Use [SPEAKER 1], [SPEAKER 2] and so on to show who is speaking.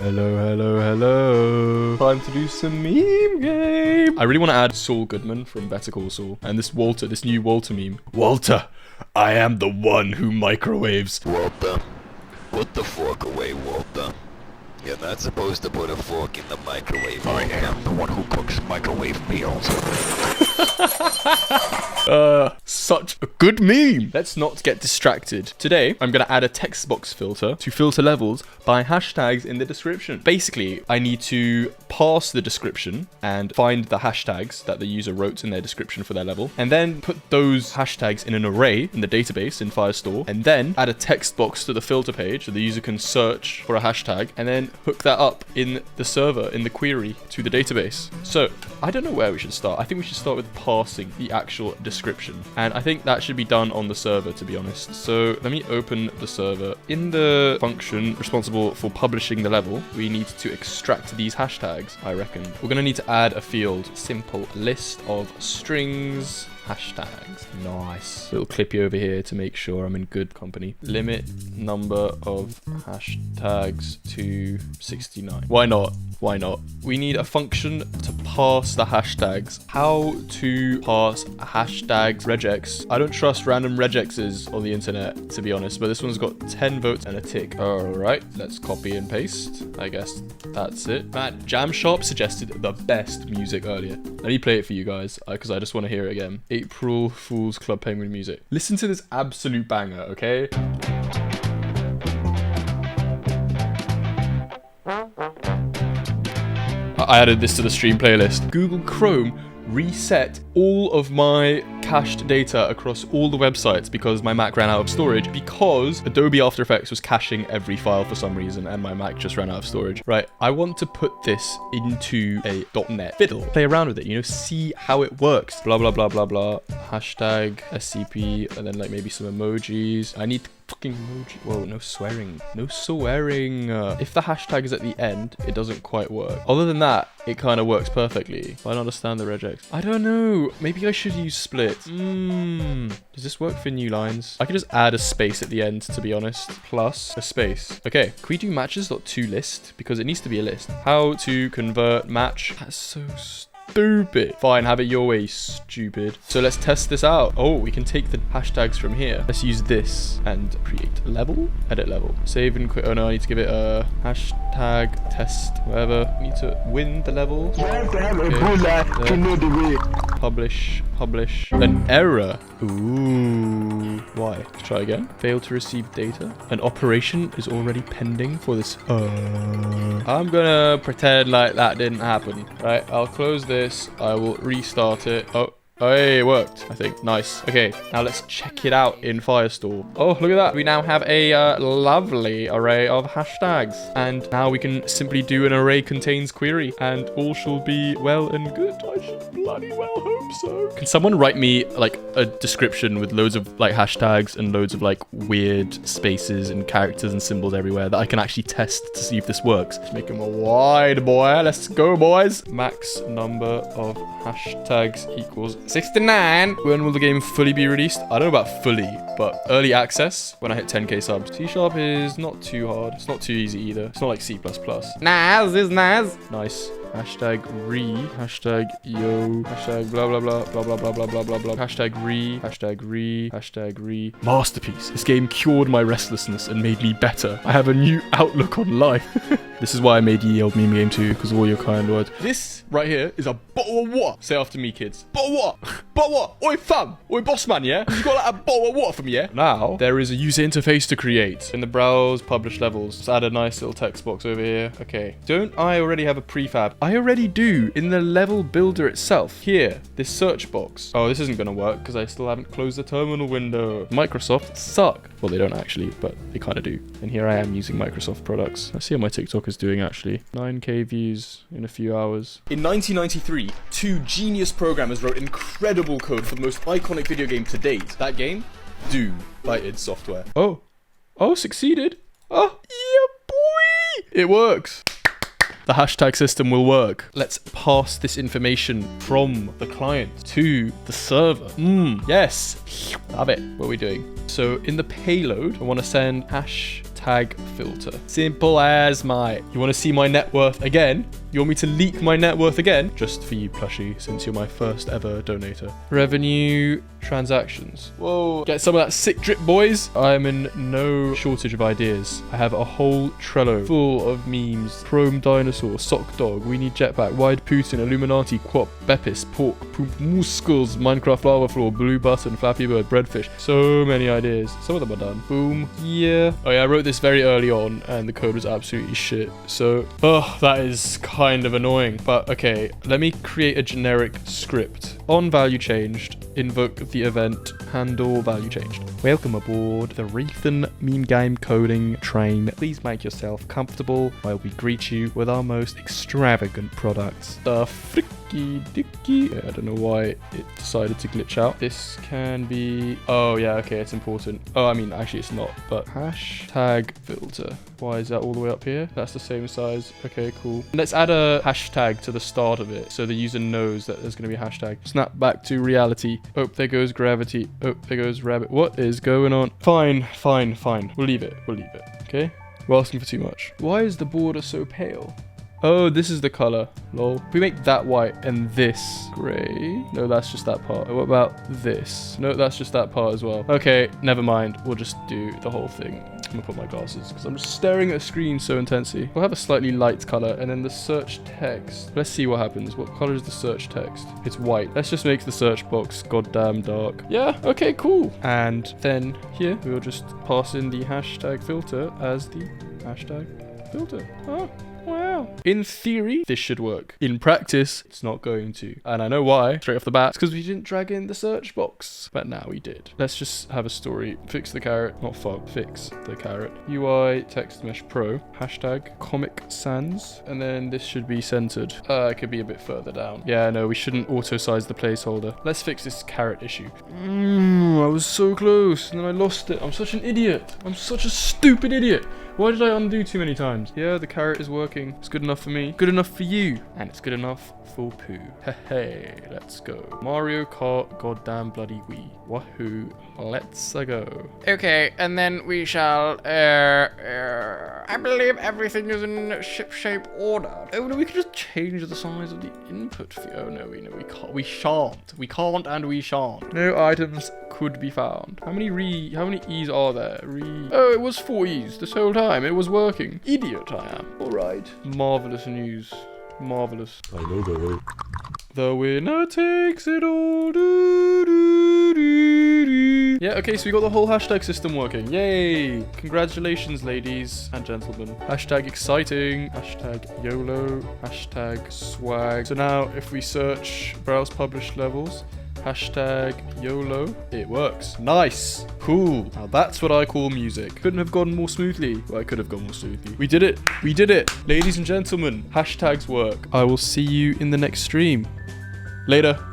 [SPEAKER 1] Hello, hello, hello. Time to do some meme game. I really want to add Saul Goodman from Better Call Saul. And this Walter, this new Walter meme. Walter, I am the one who microwaves.
[SPEAKER 2] Walter, put the fork away, Walter. You're not supposed to put a fork in the microwave. I am the one who cooks microwave meals.
[SPEAKER 1] Such a good meme. Let's not get distracted. Today, I'm going to add a text box filter to filter levels by hashtags in the description. Basically, I need to parse the description and find the hashtags that the user wrote in their description for their level, and then put those hashtags in an array in the database in Firestore, and then add a text box to the filter page so the user can search for a hashtag, and then hook that up in the server, in the query to the database. So I don't know where we should start. I think we should start with parsing the actual description. And I think that should be done on the server, to be honest. So let me open the server. In the function responsible for publishing the level, we need to extract these hashtags, I reckon. We're going to need to add a field, simple list of strings. Hashtags. Nice. Little clippy over here to make sure I'm in good company. Limit number of hashtags to 69. Why not? Why not? We need a function to parse the hashtags. How to parse hashtags regex. I don't trust random regexes on the internet, to be honest, but this one's got 10 votes and a tick. All right, let's copy and paste. I guess that's it. Man, Jam Sharp suggested the best music earlier. Let me play it for you guys, because I just want to hear it again. April Fool's Club Penguin music. Listen to this absolute banger, okay? I added this to the stream playlist. Google Chrome reset all of my cached data across all the websites because my Mac ran out of storage, because Adobe After Effects was caching every file for some reason and my Mac just ran out of storage. Right, I want to put this into a .NET fiddle. Play around with it, you know, see how it works. Blah, blah, blah, blah, blah. Hashtag SCP, and then like maybe some emojis. I need fucking emoji. Whoa, no swearing. No swearing. If the hashtag is at the end, it doesn't quite work. Other than that, it kind of works perfectly. I don't understand the regex. I don't know. Maybe I should use split. Does this work for new lines? I could just add a space at the end, to be honest. Plus a space. Okay, can we do matches.toList? Because it needs to be a list. How to convert match. That's so stupid. Fine, have it your way, stupid. So let's test this out. Oh, we can take the hashtags from here. Let's use this and create a level. Edit level. Save and quit. Oh no, I need to give it a hashtag test, whatever. We need to win the level. Okay. Publish. An error. Ooh. Why? Let's try again. Failed to receive data. An operation is already pending for this. I'm gonna pretend like that didn't happen. Right, I'll close this. I will restart it. Oh, hey, it worked, I think. Nice. Okay, now let's check it out in Firestore. Oh, look at that. We now have a lovely array of hashtags. And now we can simply do an array contains query and all shall be well and good. I should bloody well hope so. Can someone write me like a description with loads of like hashtags and loads of like weird spaces and characters and symbols everywhere that I can actually test to see if this works? Let's make them wide, boy. Let's go, boys. Max number of hashtags equals 69. When will the game fully be released? I don't know about fully, but early access when I hit 10k subs. C# is not too hard. It's not too easy either. It's not like C++. Naz is Naz. Nice. Hashtag re, hashtag yo, hashtag blah blah blah blah blah blah blah blah blah blah, hashtag re, hashtag re, hashtag re. Masterpiece. This game cured my restlessness and made me better. I have a new outlook on life. This is why I made ye old meme game too, because of all your kind words. This right here is a bottle of water. Say after me, kids. Bottle of water. Bottle of water. Oi, fam. Oi, boss man, yeah? You got like a bottle of water for me, yeah? Now, there is a user interface to create. In the browse, publish levels. Let's add a nice little text box over here. Okay. Don't I already have a prefab? I already do in the level builder itself. Here, this search box. Oh, this isn't going to work because I still haven't closed the terminal window. Microsoft suck. Well, they don't actually, but they kind of do. And here I am using Microsoft products. Let's see how my TikTok is doing actually. 9k views in a few hours. In 1993, two genius programmers wrote incredible code for the most iconic video game to date. That game? Doom by id Software. Oh, succeeded. Oh, yeah, boy. It works. The hashtag system will work. Let's pass this information from the client to the server. Yes. Love it. What are we doing? So in the payload, I want to send hashtag hashtag filter. Simple as my. You want to see my net worth again? You want me to leak my net worth again? Just for you, plushie, since you're my first ever donator. Revenue transactions. Whoa. Get some of that sick drip, boys. I'm in no shortage of ideas. I have a whole Trello full of memes. Chrome dinosaur, sock dog, we need jetpack, wide Putin, Illuminati, quap, Beppis, pork, poop, muscles, Minecraft lava floor, blue button, Flappy Bird, breadfish. So many ideas. Some of them are done. Boom. Yeah. Oh yeah, I wrote this very early on and the code was absolutely shit. So, that is kind of annoying. But okay, let me create a generic script. On value changed, invoke the event, handle value changed. Welcome aboard the Reethan meme game coding train. Please make yourself comfortable while we greet you with our most extravagant products. The fricky dicky. I don't know why it decided to glitch out. This can be, oh yeah, okay, it's important. Oh, I mean, actually it's not, but hashtag filter. Why is that all the way up here? That's the same size. Okay, cool. Let's add a hashtag to the start of it so the user knows that there's going to be a hashtag. Snap back to reality. Oh, there goes gravity. Oh, there goes rabbit. What is going on? Fine. We'll leave it. Okay? We're asking for too much. Why is the border so pale? Oh, this is the color. Lol. If we make that white and this gray. No, that's just that part. What about this? No, that's just that part as well. Okay, never mind. We'll just do the whole thing. I'm gonna put my glasses because I'm just staring at a screen so intensely. We'll have a slightly light color and then the search text. Let's see what happens. What color is the search text? It's white. Let's just make the search box goddamn dark. Yeah, okay, cool. And then here we'll just pass in the hashtag filter as the hashtag filter. Oh. Wow. In theory, this should work. In practice, it's not going to. And I know why. Straight off the bat. It's because we didn't drag in the search box. But now we did. Let's just have a story. Fix the carrot. Not fog. Fix the carrot. UI text mesh pro. Hashtag Comic Sans. And then this should be centered. It could be a bit further down. Yeah, no, we shouldn't auto size the placeholder. Let's fix this carrot issue. I was so close. And then I lost it. I'm such an idiot. I'm such a stupid idiot. Why did I undo too many times? Yeah, the carrot is working. It's good enough for me. Good enough for you. And it's good enough for poo. Hey, let's go. Mario Kart goddamn bloody Wii. Wahoo. Let's go. Okay, and then we shall, I believe everything is in ship-shape order. Oh, no, we could just change the size of the input field. Oh, no, we can't. We shan't. We can't and we shan't. No items could be found. How many E's are there? Oh, it was 4 E's this whole time. It was working. Idiot I am. All right. Marvelous news. Marvelous.
[SPEAKER 3] I know the way.
[SPEAKER 1] The winner takes it all. Do, do, do, do. Yeah, okay, so we got the whole hashtag system working. Yay! Congratulations, ladies and gentlemen. Hashtag exciting. Hashtag YOLO. Hashtag swag. So now, if we search browse published levels, hashtag YOLO, it works. Nice. Cool. Now that's what I call music. Couldn't have gone more smoothly. Well, I could have gone more smoothly. We did it. We did it. Ladies and gentlemen, hashtags work. I will see you in the next stream. Later.